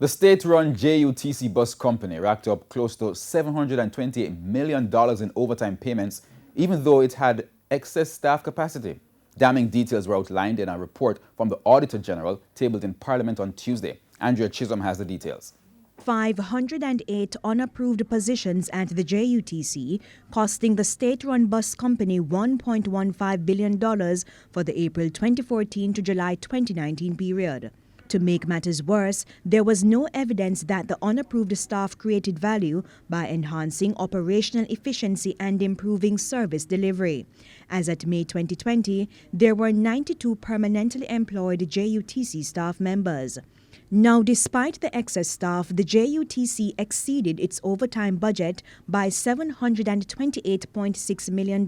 The state-run JUTC bus company racked up close to $728 million in overtime payments, even though it had excess staff capacity. Damning details were outlined in a report from the Auditor General tabled in Parliament on Tuesday. Andrea Chisholm has the details. 508 unapproved positions at the JUTC, costing the state-run bus company $1.15 billion for the April 2014 to July 2019 period. To make matters worse, there was no evidence that the unapproved staff created value by enhancing operational efficiency and improving service delivery. As at May 2020, there were 92 permanently employed JUTC staff members. Now, despite the excess staff, the JUTC exceeded its overtime budget by $728.6 million.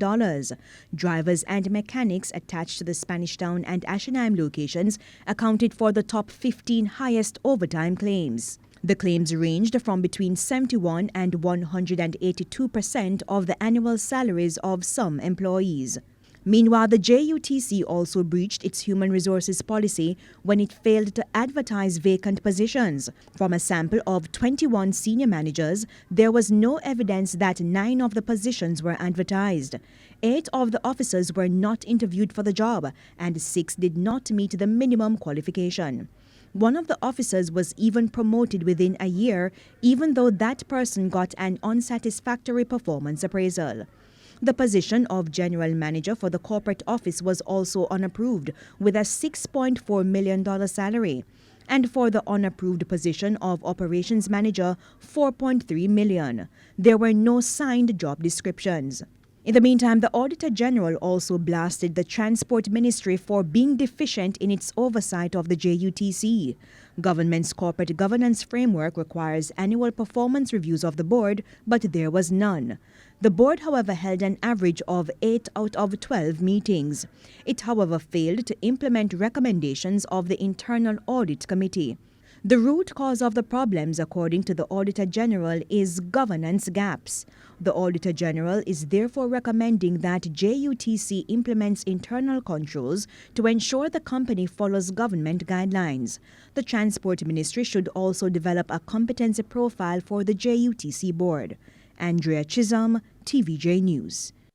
Drivers and mechanics attached to the Spanish Town and Ashenheim locations accounted for the top 15 highest overtime claims. The claims ranged from between 71% and 182% of the annual salaries of some employees. Meanwhile, the JUTC also breached its human resources policy when it failed to advertise vacant positions. From a sample of 21 senior managers, there was no evidence that 9 of the positions were advertised. 8 of the officers were not interviewed for the job, and 6 did not meet the minimum qualification. One of the officers was even promoted within a year, even though that person got an unsatisfactory performance appraisal. The position of General Manager for the corporate office was also unapproved, with a $6.4 million salary. And for the unapproved position of Operations Manager, $4.3 million. There were no signed job descriptions. In the meantime, the Auditor General also blasted the Transport Ministry for being deficient in its oversight of the JUTC. Government's corporate governance framework requires annual performance reviews of the board, but there was none. The board, however, held an average of 8 out of 12 meetings. It, however, failed to implement recommendations of the Internal Audit Committee. The root cause of the problems, according to the Auditor General, is governance gaps. The Auditor General is therefore recommending that JUTC implements internal controls to ensure the company follows government guidelines. The Transport Ministry should also develop a competency profile for the JUTC board. Andrea Chisholm, TVJ News.